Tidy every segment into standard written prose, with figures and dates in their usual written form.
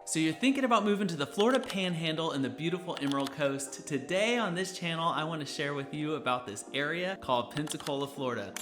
So you're thinking about moving to the Florida Panhandle and the beautiful Emerald Coast. Today on this channel, I want to share with you about this area called Pensacola, Florida.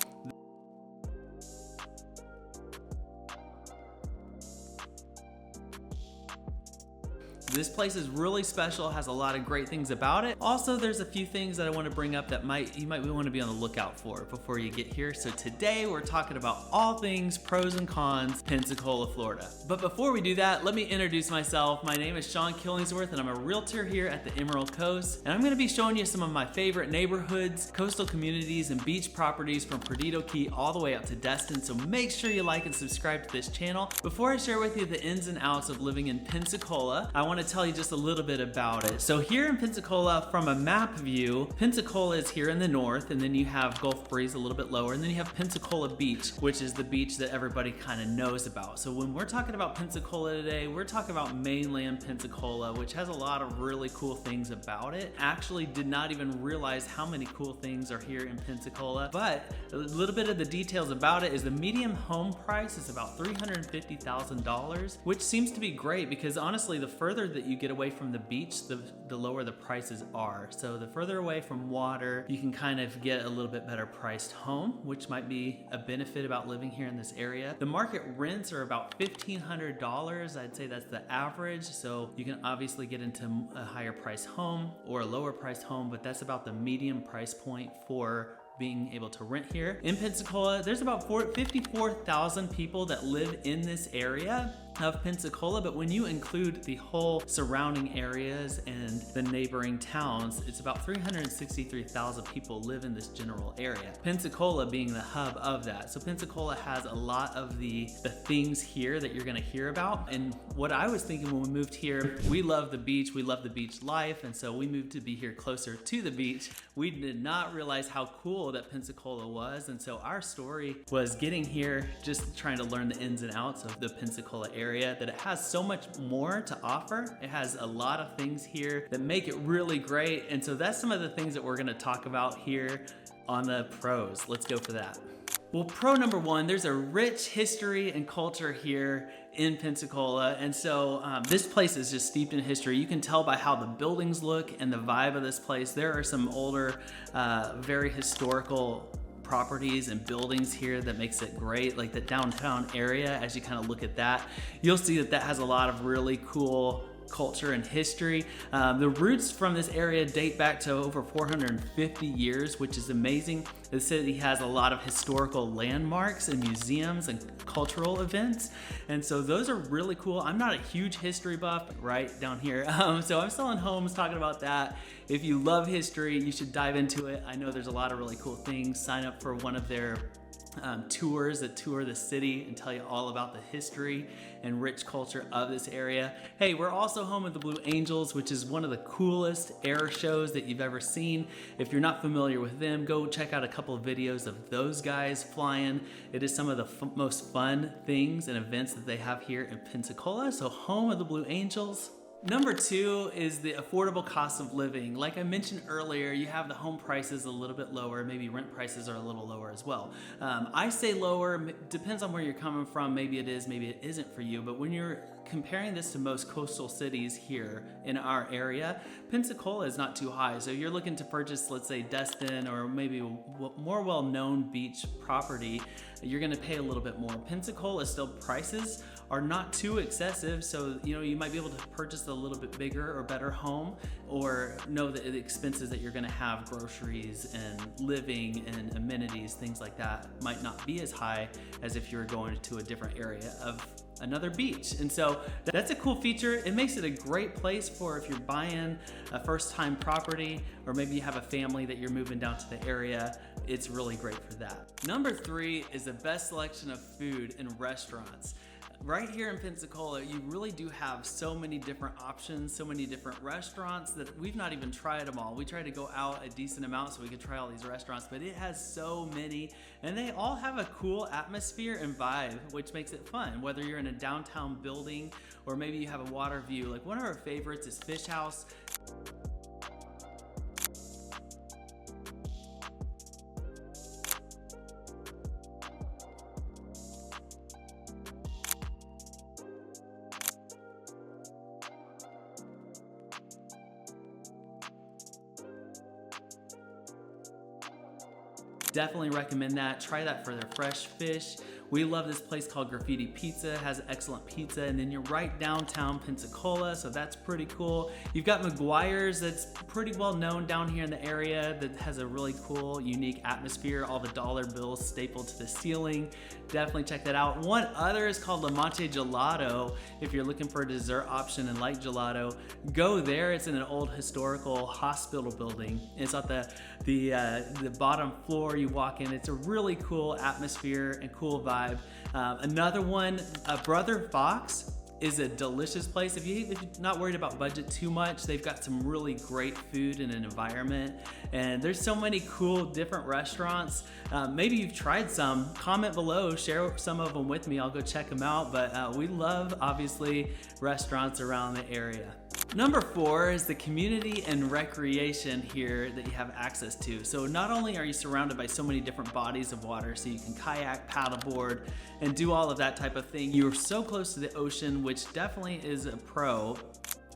This place is really special, has a lot of great things about it. Also, there's a few things that I want to bring up that you might want to be on the lookout for before you get here. So today we're talking about all things pros and cons Pensacola, Florida. But before we do that, let me introduce myself. My name is Sean Killingsworth and I'm a realtor here at the Emerald Coast. And I'm going to be showing you some of my favorite neighborhoods, coastal communities, and beach properties from Perdido Key all the way up to Destin. So make sure you like and subscribe to this channel. Before I share with you the ins and outs of living in Pensacola, I want to tell you just a little bit about it. So here in Pensacola, from a map view, Pensacola is here in the north, and then you have Gulf Breeze a little bit lower, and then you have Pensacola Beach, which is the beach that everybody kind of knows about. So when we're talking about Pensacola today, we're talking about mainland Pensacola, which has a lot of really cool things about it. Actually did not even realize how many cool things are here in Pensacola, but a little bit of the details about it is the median home price is about $350,000, which seems to be great because honestly, the further that you get away from the beach, the lower the prices are. So the further away from water, you can kind of get a little bit better priced home, which might be a benefit about living here in this area. The market rents are about $1,500. I'd say that's the average. So you can obviously get into a higher price home or a lower price home, but that's about the medium price point for being able to rent here. In Pensacola, there's about 54,000 people that live in this area of Pensacola, but when you include the whole surrounding areas and the neighboring towns, it's about 363,000 people live in this general area. Pensacola being the hub of that. So Pensacola has a lot of the things here that you're gonna hear about. And what I was thinking when we moved here, we love the beach, we love the beach life, and so we moved to be here closer to the beach. We did not realize how cool that Pensacola was, and so our story was getting here, just trying to learn the ins and outs of the Pensacola area, that it has so much more to offer. It has a lot of things here that make it really great. And so that's some of the things that we're gonna talk about here on the pros. Let's go for that. Well, pro number one, there's a rich history and culture here in Pensacola. And so this place is just steeped in history. You can tell by how the buildings look and the vibe of this place. There are some older, very historical properties and buildings here that makes it great, like the downtown area. As you kind of look at that, you'll see that has a lot of really cool culture and history. The roots from this area date back to over 450 years, which is amazing. The city has a lot of historical landmarks and museums and cultural events, and so those are really cool. I'm not a huge history buff right down here, so I'm selling homes talking about that. If you love history, you should dive into it. I know there's a lot of really cool things. Sign up for one of their tours that tour the city and tell you all about the history and rich culture of this area. Hey, we're also home of the Blue Angels, which is one of the coolest air shows that you've ever seen. If you're not familiar with them, go check out a couple of videos of those guys flying. It is some of the most fun things and events that they have here in Pensacola. So home of the Blue Angels. Number two is the affordable cost of living. Like I mentioned earlier, you have the home prices a little bit lower, maybe rent prices are a little lower as well. I say lower, depends on where you're coming from. Maybe it is, maybe it isn't for you, but when you're comparing this to most coastal cities here in our area, Pensacola is not too high. So you're looking to purchase, let's say Destin or maybe a more well-known beach property, you're gonna pay a little bit more. Pensacola still prices are not too excessive, so you might be able to purchase a little bit bigger or better home, or know that the expenses that you're gonna have, groceries and living and amenities, things like that, might not be as high as if you were going to a different area of another beach. And so that's a cool feature. It makes it a great place for if you're buying a first-time property, or maybe you have a family that you're moving down to the area. It's really great for that. Number three is the best selection of food in restaurants. Right here in Pensacola, you really do have so many different options, so many different restaurants that we've not even tried them all. We try to go out a decent amount so we can try all these restaurants, but it has so many, and they all have a cool atmosphere and vibe, which makes it fun. Whether you're in a downtown building or maybe you have a water view. Like one of our favorites is Fish House. definitely recommend that. Try that for their fresh fish. We love this place called Graffiti Pizza. It has excellent pizza, and then you're right downtown Pensacola, so that's pretty cool. You've got McGuire's, that's pretty well known down here in the area, that has a really cool, unique atmosphere. All the dollar bills stapled to the ceiling. Definitely check that out. One other is called La Monte Gelato. If you're looking for a dessert option and like gelato, go there. It's in an old historical hospital building. It's at the bottom floor. You walk in. It's a really cool atmosphere and cool vibe. Another one, Brother Fox, is a delicious place. If you're not worried about budget too much, they've got some really great food and an environment. And there's so many cool different restaurants. Maybe you've tried some. Comment below, share some of them with me. I'll go check them out. But we love, obviously, restaurants around the area. Number 4 is the community and recreation here that you have access to. So not only are you surrounded by so many different bodies of water, so you can kayak, paddleboard, and do all of that type of thing, you're so close to the ocean, which definitely is a pro.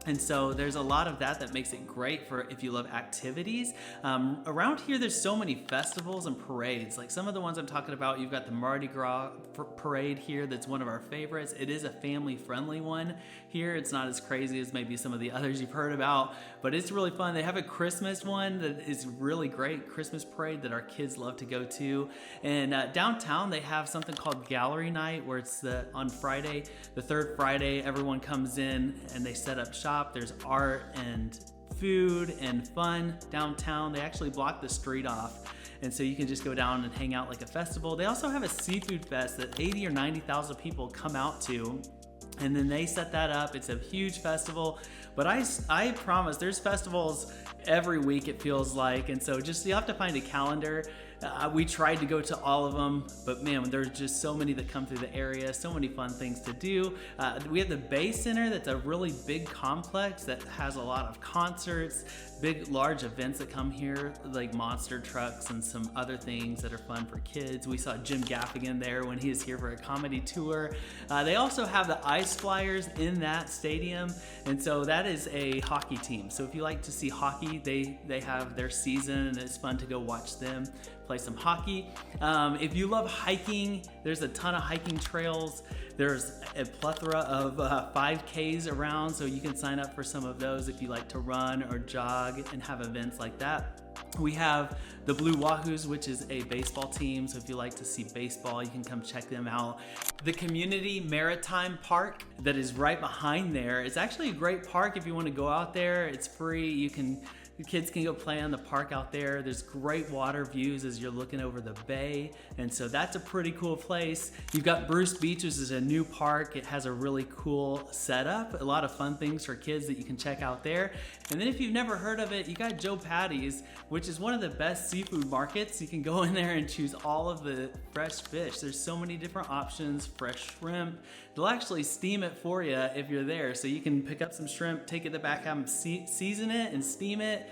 And so there's a lot of that makes it great for if you love activities. Around here, there's so many festivals and parades. Like some of the ones I'm talking about, you've got the Mardi Gras parade here. That's one of our favorites. It is a family-friendly one here. It's not as crazy as maybe some of the others you've heard about, but it's really fun. They have a Christmas one that is really great, Christmas parade that our kids love to go to. And downtown, they have something called Gallery Night, where it's on Friday, the third Friday, everyone comes in and they set up shop. There's art and food and fun downtown. They actually block the street off, and so you can just go down and hang out like a festival. They also have a seafood fest that 80 or 90,000 people come out to, and then they set that up. It's a huge festival, but I promise there's festivals every week, it feels like, and so just you have to find a calendar. We tried to go to all of them, but man, there's just so many that come through the area, so many fun things to do. We have the Bay Center, that's a really big complex that has a lot of concerts, big, large events that come here, like monster trucks and some other things that are fun for kids. We saw Jim Gaffigan there when he was here for a comedy tour. They also have the Ice Flyers in that stadium, and so that is a hockey team. So if you like to see hockey, they have their season, and it's fun to go watch them play some hockey. If you love hiking, there's a ton of hiking trails. There's a plethora of 5Ks around, so you can sign up for some of those if you like to run or jog and have events like that. We have the Blue Wahoos, which is a baseball team, so if you like to see baseball, you can come check them out. The Community Maritime Park that is right behind there, it's actually a great park if you want to go out there. It's free. The kids can go play on the park out there. There's great water views as you're looking over the bay, and so that's a pretty cool place. You've got Bruce Beach, which is a new park. It has a really cool setup, a lot of fun things for kids that you can check out there. And then if you've never heard of it, you got Joe Patty's, which is one of the best seafood markets. You can go in there and choose all of the fresh fish. There's so many different options, fresh shrimp. They'll actually steam it for you if you're there, so you can pick up some shrimp, take it to the back, have them season it and steam it.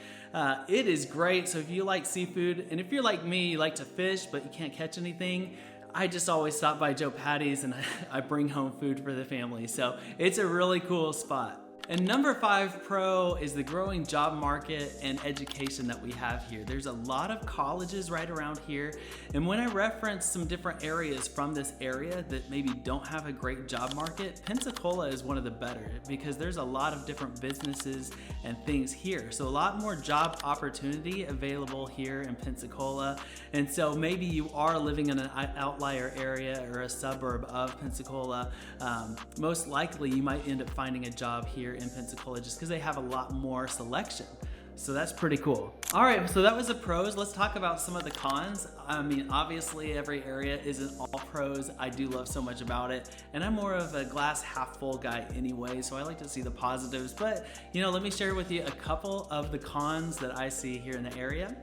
It is great. So if you like seafood, and if you're like me, you like to fish but you can't catch anything, I just always stop by Joe Patty's and I bring home food for the family. So it's a really cool spot. And number 5 pro is the growing job market and education that we have here. There's a lot of colleges right around here. And when I reference some different areas from this area that maybe don't have a great job market, Pensacola is one of the better because there's a lot of different businesses and things here. So a lot more job opportunity available here in Pensacola. And so maybe you are living in an outlier area or a suburb of Pensacola. Most likely you might end up finding a job here in Pensacola just because they have a lot more selection. So that's pretty cool. All right, so that was the pros. Let's talk about some of the cons. I mean, obviously every area isn't all pros. I do love so much about it, and I'm more of a glass half full guy anyway, so I like to see the positives. But let me share with you a couple of the cons that I see here in the area.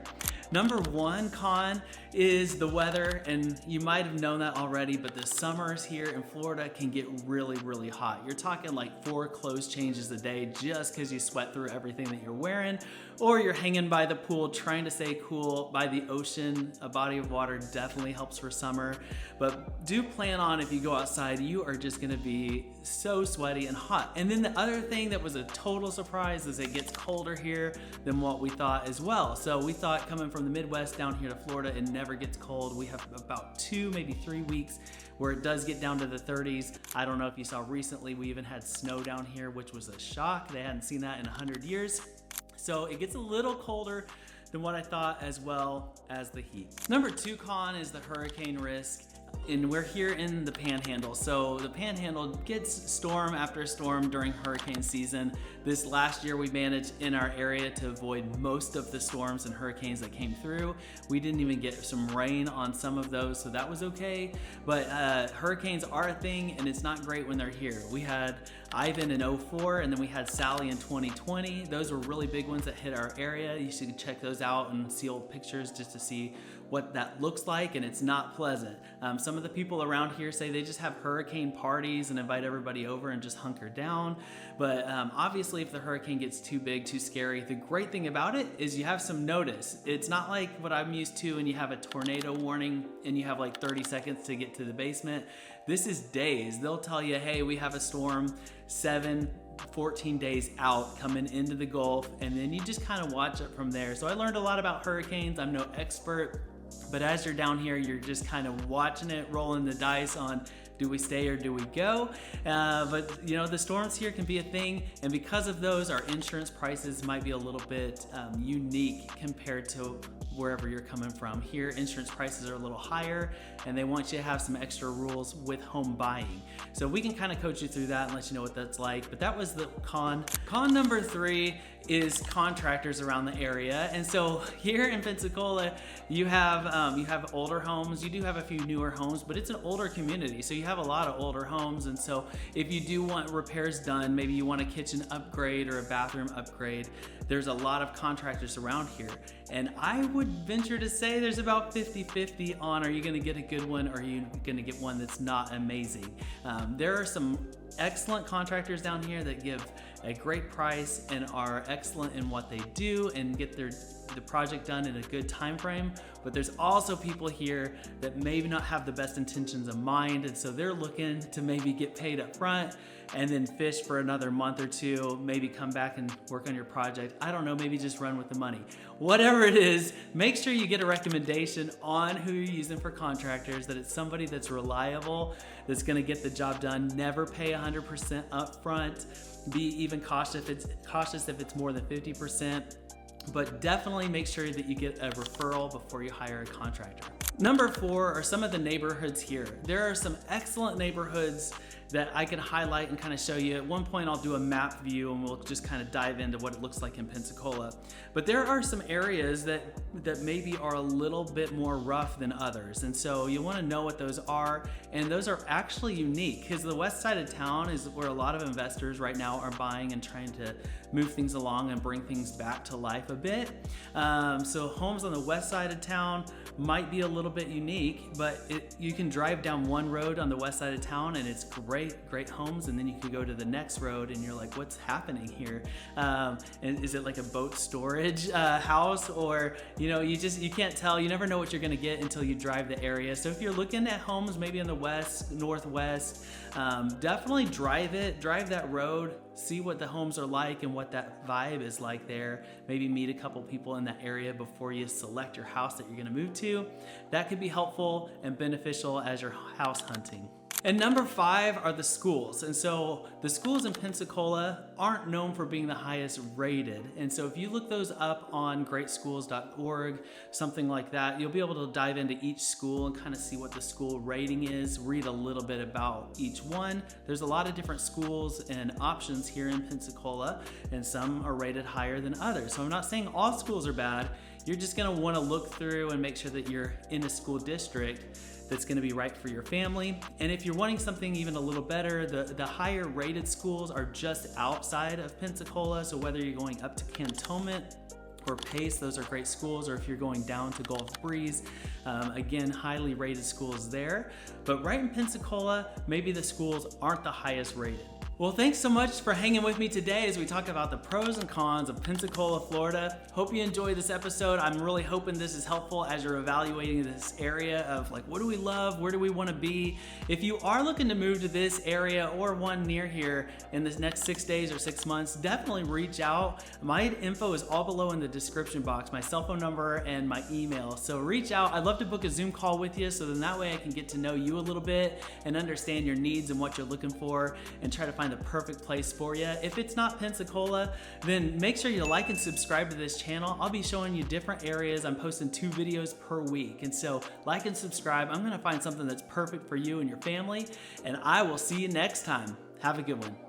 Number 1 con is the weather, and you might have known that already, but the summers here in Florida can get really, really hot. You're talking like 4 clothes changes a day just because you sweat through everything that you're wearing, or you're hanging by the pool trying to stay cool by the ocean. A body of water definitely helps for summer, but do plan on if you go outside, you are just gonna be so sweaty and hot. And then the other thing that was a total surprise is it gets colder here than what we thought as well. So we thought coming from from the Midwest down here to Florida, it never gets cold. We have about 2, maybe 3 weeks where it does get down to the 30s. I don't know if you saw recently, we even had snow down here, which was a shock. They hadn't seen that in 100 years. So it gets a little colder than what I thought, as well as the heat. Number 2 con is the hurricane risk. And we're here in the Panhandle. So the Panhandle gets storm after storm during hurricane season. This last year we managed in our area to avoid most of the storms and hurricanes that came through. We didn't even get some rain on some of those, so that was okay. But hurricanes are a thing, and it's not great when they're here. We had Ivan in 04, and then we had Sally in 2020. Those were really big ones that hit our area. You should check those out and see old pictures just to see what that looks like, and it's not pleasant. Some of the people around here say they just have hurricane parties and invite everybody over and just hunker down. But obviously if the hurricane gets too big, too scary, the great thing about it is you have some notice. It's not like what I'm used to and you have a tornado warning and you have like 30 seconds to get to the basement. This is days. They'll tell you, hey, we have a storm 14 days out coming into the Gulf, and then you just kind of watch it from there. So I learned a lot about hurricanes. I'm no expert, but as you're down here, you're just kind of watching it, rolling the dice on do we stay or do we go? But you know, the storms here can be a thing, and because of those, our insurance prices might be a little bit unique compared to wherever you're coming from. Here, insurance prices are a little higher, and they want you to have some extra rules with home buying. So we can kind of coach you through that and let you know what that's like. But that was the con. Con number 3 is contractors around the area. And so here in Pensacola, you have older homes. You do have a few newer homes, but it's an older community. So you have a lot of older homes. And so if you do want repairs done, maybe you want a kitchen upgrade or a bathroom upgrade, there's a lot of contractors around here. And I would venture to say there's about 50-50 on, are you gonna get a good one or are you gonna get one that's not amazing? There are some excellent contractors down here that give a great price and are excellent in what they do and get the project done in a good time frame. But there's also people here that maybe not have the best intentions of mind, and so they're looking to maybe get paid up front and then fish for another month or two, maybe come back and work on your project. I don't know, maybe just run with the money. Whatever it is, make sure you get a recommendation on who you're using for contractors, that it's somebody that's reliable, that's gonna get the job done. Never pay 100% up front. Be even cautious if it's more than 50%. But definitely make sure that you get a referral before you hire a contractor. Number 4 are some of the neighborhoods here. There are some excellent neighborhoods that I can highlight and kind of show you. At one point I'll do a map view and we'll just kind of dive into what it looks like in Pensacola. But there are some areas that maybe are a little bit more rough than others. And so you want to know what those are. And those are actually unique because the west side of town is where a lot of investors right now are buying and trying to move things along and bring things back to life a bit. So homes on the west side of town might be a little bit unique, but you can drive down one road on the west side of town and it's great homes, and then you could go to the next road and you're like, what's happening here? And is it like a boat storage house, or you can't tell. You never know what you're gonna get until you drive the area. So if you're looking at homes maybe in the west, northwest, definitely drive that road, see what the homes are like and what that vibe is like there. Maybe meet a couple people in that area before you select your house that you're gonna move to. That could be helpful and beneficial as you're house hunting. And number 5 are the schools. And so the schools in Pensacola aren't known for being the highest rated. And so if you look those up on greatschools.org, something like that, you'll be able to dive into each school and kind of see what the school rating is, read a little bit about each one. There's a lot of different schools and options here in Pensacola, and some are rated higher than others. So I'm not saying all schools are bad. You're just gonna wanna look through and make sure that you're in a school district that's gonna be right for your family. And if you're wanting something even a little better, the higher rated schools are just outside of Pensacola. So whether you're going up to Cantonment or Pace, those are great schools, or if you're going down to Gulf Breeze, again, highly rated schools there. But right in Pensacola, maybe the schools aren't the highest rated. Well, thanks so much for hanging with me today as we talk about the pros and cons of Pensacola, Florida. Hope you enjoyed this episode. I'm really hoping this is helpful as you're evaluating this area of like, what do we love? Where do we want to be? If you are looking to move to this area or one near here in the next 6 days or 6 months, definitely reach out. My info is all below in the description box, my cell phone number and my email. So reach out. I'd love to book a Zoom call with you so then that way I can get to know you a little bit and understand your needs and what you're looking for and try to find the perfect place for you. If it's not Pensacola, then make sure you like and subscribe to this channel. I'll be showing you different areas. I'm posting 2 videos per week. And so like and subscribe. I'm gonna find something that's perfect for you and your family. And I will see you next time. Have a good one.